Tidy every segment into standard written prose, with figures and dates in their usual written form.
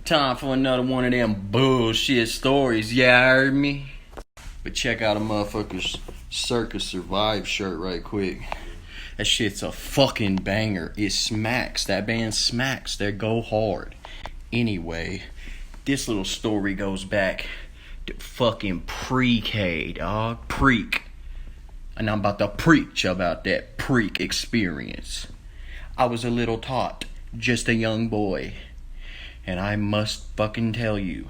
Time for another one of them bullshit stories, ya heard me? But check out a motherfucker's Circus Survive shirt right quick. That shit's a fucking banger. It smacks. That band smacks. They go hard. Anyway, this little story goes back to fucking pre-K, dog. Preak. And I'm about to preach about that preak experience. I was a little tot, just a young boy. And I must fucking tell you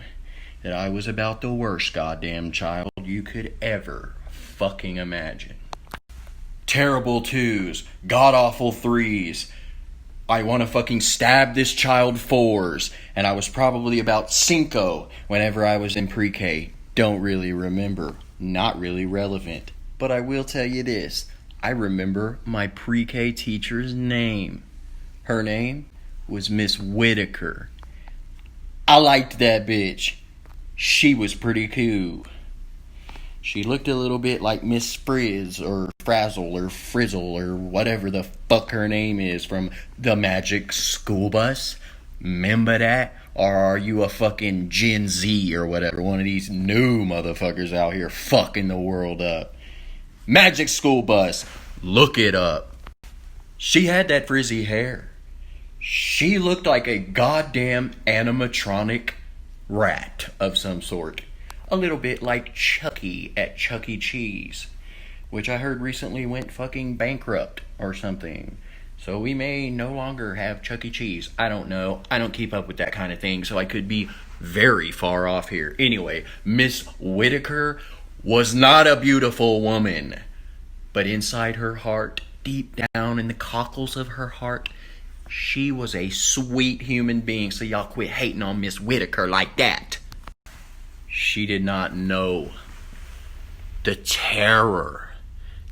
that I was about the worst goddamn child you could ever fucking imagine. Terrible twos, god-awful threes. I want to fucking stab this child fours. And I was probably about cinco whenever I was in pre-K. Don't really remember. Not really relevant. But I will tell you this. I remember my pre-K teacher's name. Her name was Miss Whitaker. I liked that bitch. She was pretty cool. She looked a little bit like Miss Frizz or Frazzle or Frizzle or whatever the fuck her name is from the Magic School Bus. Remember that? Or are you a fucking Gen Z or whatever? One of these new motherfuckers out here fucking the world up. Magic School Bus. Look it up. She had that frizzy hair. She looked like a goddamn animatronic rat of some sort. A little bit like Chucky at Chuck E. Cheese, which I heard recently went fucking bankrupt or something. So we may no longer have Chuck E. Cheese. I don't know. I don't keep up with that kind of thing, so I could be very far off here. Anyway, Miss Whitaker was not a beautiful woman. But inside her heart, deep down in the cockles of her heart, she was a sweet human being, so y'all quit hating on Miss Whitaker like that. She did not know the terror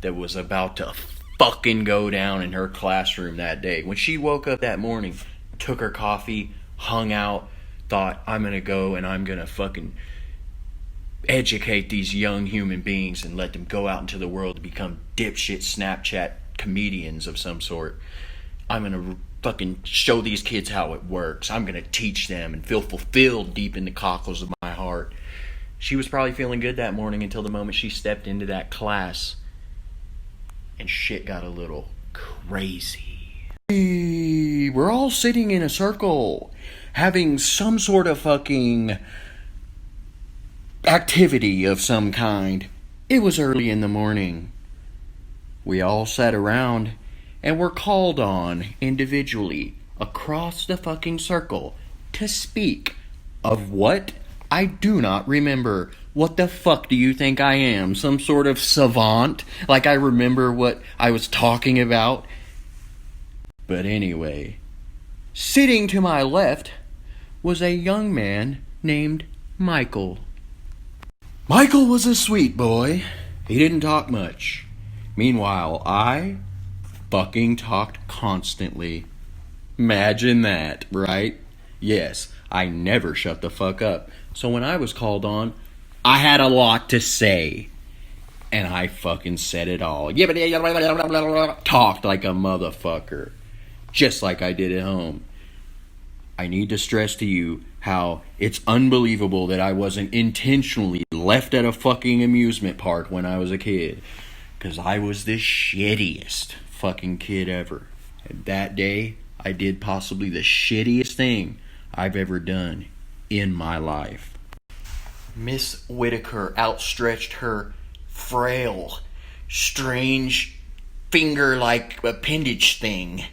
that was about to fucking go down in her classroom that day. When she woke up that morning, took her coffee, hung out, thought, I'm gonna go and I'm gonna fucking educate these young human beings and let them go out into the world to become dipshit Snapchat comedians of some sort. I'm gonna fucking show these kids how it works. I'm gonna teach them and feel fulfilled deep in the cockles of my heart. She was probably feeling good that morning until the moment she stepped into that class and shit got a little crazy. We're all sitting in a circle having some sort of fucking activity of some kind. It was early in the morning. We all sat around and were called on individually across the fucking circle to speak of what? I do not remember. What the fuck do you think I am? Some sort of savant? Like I remember what I was talking about? But anyway, sitting to my left was a young man named Michael. Michael was a sweet boy. He didn't talk much. Meanwhile, I fucking talked constantly. Imagine that, right? Yes, I never shut the fuck up. So when I was called on, I had a lot to say. And I fucking said it all. Talked like a motherfucker. Just like I did at home. I need to stress to you how it's unbelievable that I wasn't intentionally left at a fucking amusement park when I was a kid. Because I was the shittiest fucking kid ever. And that day, I did possibly the shittiest thing I've ever done in my life. Miss Whitaker outstretched her frail, strange, finger-like appendage thing.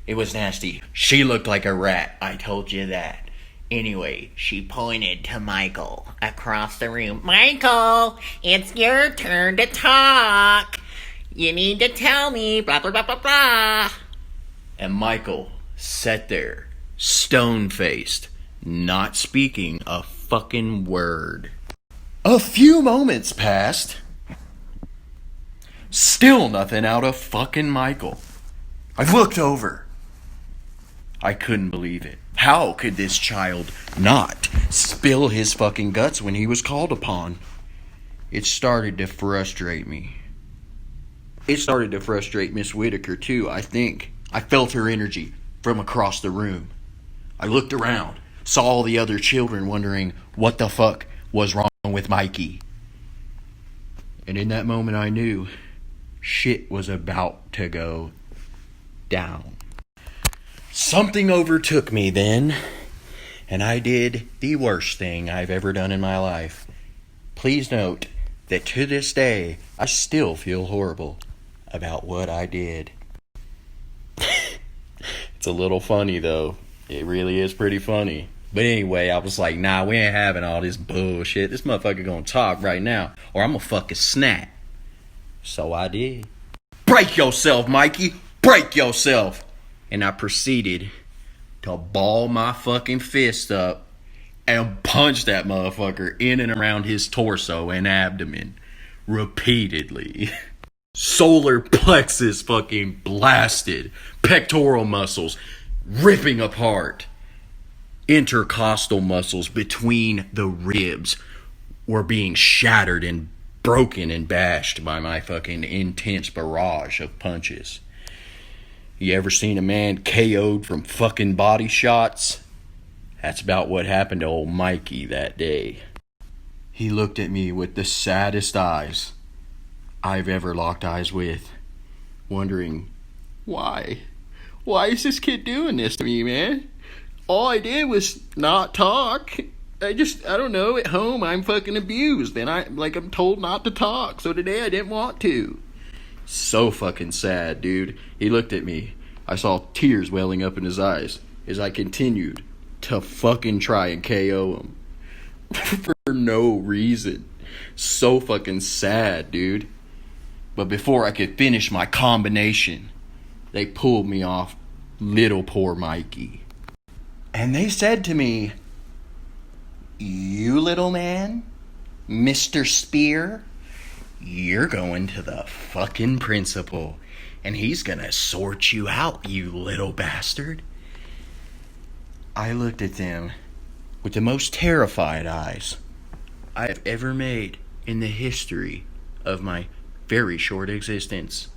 It was nasty. She looked like a rat, I told you that. Anyway, she pointed to Michael across the room. Michael, it's your turn to talk. You need to tell me, blah, blah, blah, blah, blah. And Michael sat there, stone-faced, not speaking a fucking word. A few moments passed. Still nothing out of fucking Michael. I looked over. I couldn't believe it. How could this child not spill his fucking guts when he was called upon? It started to frustrate me. It started to frustrate Miss Whitaker too, I think. I felt her energy from across the room. I looked around. saw all the other children wondering what the fuck was wrong with Mikey. And in that moment I knew shit was about to go down. Something overtook me then, and I did the worst thing I've ever done in my life. Please note that to this day, I still feel horrible about what I did. It's a little funny though. It really is pretty funny. But anyway, I was like, nah, we ain't having all this bullshit. This motherfucker gonna talk right now, or I'm gonna fucking snap. So I did. Break yourself, Mikey! Break yourself! And I proceeded to ball my fucking fist up and punch that motherfucker in and around his torso and abdomen repeatedly. Solar plexus fucking blasted. Pectoral muscles ripping apart. Intercostal muscles between the ribs were being shattered and broken and bashed by my fucking intense barrage of punches. You ever seen a man KO'd from fucking body shots? That's about what happened to old Mikey that day. He looked at me with the saddest eyes I've ever locked eyes with, wondering, why? Why is this kid doing this to me, man? All I did was not talk. I don't know, at home I'm fucking abused, and I'm told not to talk, so today I didn't want to. So fucking sad, dude. He looked at me. I saw tears welling up in his eyes as I continued to fucking try and KO him. For no reason. So fucking sad, dude. But before I could finish my combination, they pulled me off little poor Mikey. And they said to me, "You little man, Mr. Spear, you're going to the fucking principal, and he's gonna sort you out, you little bastard." I looked at them with the most terrified eyes I have ever made in the history of my very short existence.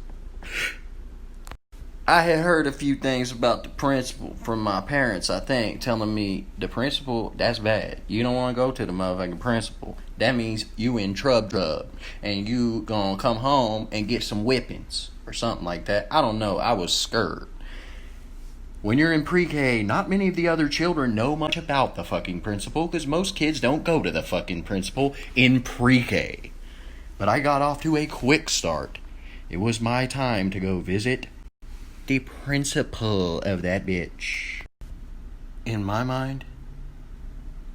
I had heard a few things about the principal from my parents, I think, telling me the principal, that's bad. You don't want to go to the motherfucking principal. That means you in trub, and you gonna come home and get some whippings or something like that. I don't know. I was scared. When you're in pre-K, not many of the other children know much about the fucking principal, because most kids don't go to the fucking principal in pre-K. But I got off to a quick start. It was my time to go visit the principal of that bitch. In my mind,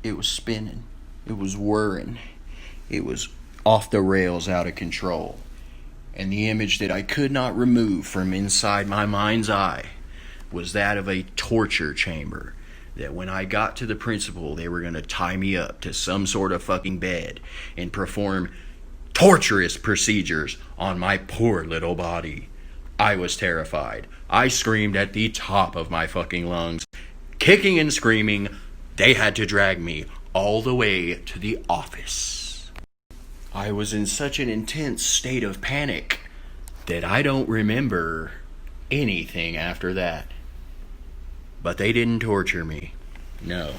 it was spinning. It was whirring. It was off the rails, out of control. And the image that I could not remove from inside my mind's eye was that of a torture chamber. That when I got to the principal, they were going to tie me up to some sort of fucking bed and perform torturous procedures on my poor little body. I was terrified. I screamed at the top of my fucking lungs. Kicking and screaming, they had to drag me all the way to the office. I was in such an intense state of panic that I don't remember anything after that. But they didn't torture me. No.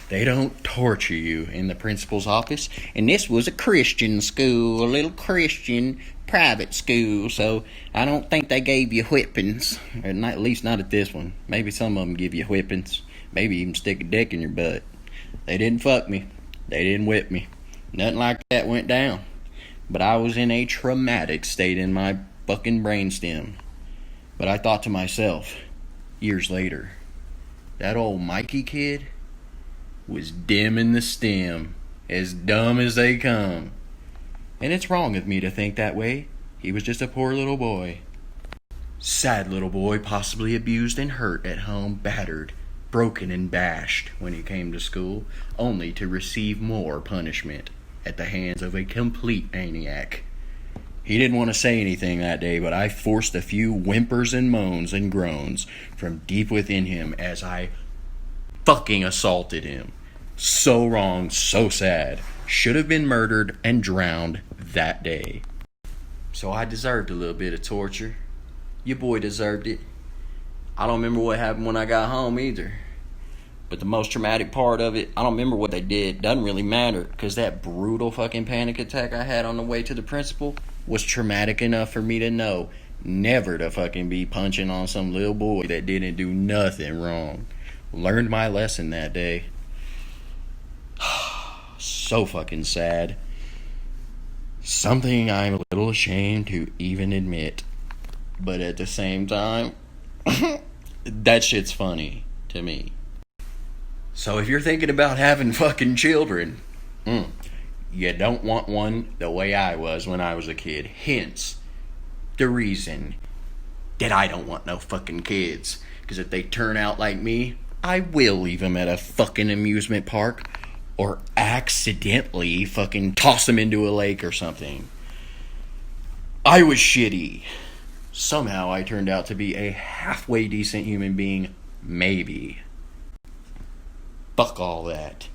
They don't torture you in the principal's office. And this was a Christian school, a little Christian private school, so I don't think they gave you whippings. Or not, at least not at this one. Maybe some of them give you whippings. Maybe even stick a dick in your butt. They didn't fuck me. They didn't whip me. Nothing like that went down. But I was in a traumatic state in my fucking brainstem. But I thought to myself, years later, that old Mikey kid was dim in the stem, as dumb as they come. And it's wrong of me to think that way. He was just a poor little boy. Sad little boy, possibly abused and hurt at home, battered, broken and bashed when he came to school, only to receive more punishment at the hands of a complete maniac. He didn't want to say anything that day, but I forced a few whimpers and moans and groans from deep within him as I fucking assaulted him. So wrong, so sad. Should have been murdered and drowned that day. So I deserved a little bit of torture. Your boy deserved it. I don't remember what happened when I got home either. But the most traumatic part of it, I don't remember what they did. Doesn't really matter, because that brutal fucking panic attack I had on the way to the principal was traumatic enough for me to know never to fucking be punching on some little boy that didn't do nothing wrong. Learned my lesson that day. So fucking sad. Something I'm a little ashamed to even admit. But at the same time, that shit's funny to me. So if you're thinking about having fucking children, you don't want one the way I was when I was a kid. Hence, the reason that I don't want no fucking kids. Because if they turn out like me, I will leave them at a fucking amusement park. Or accidentally fucking toss them into a lake or something. I was shitty. Somehow I turned out to be a halfway decent human being. Maybe. Fuck all that.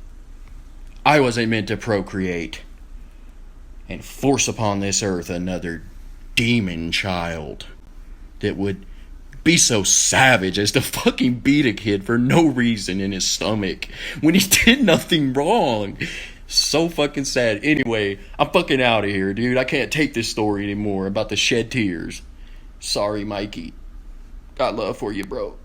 I wasn't meant to procreate and force upon this earth another demon child that would be so savage as to fucking beat a kid for no reason in his stomach when he did nothing wrong. So fucking sad. Anyway, I'm fucking out of here, dude. I can't take this story anymore. I'm about to shed tears. Sorry, Mikey. Got love for you, bro.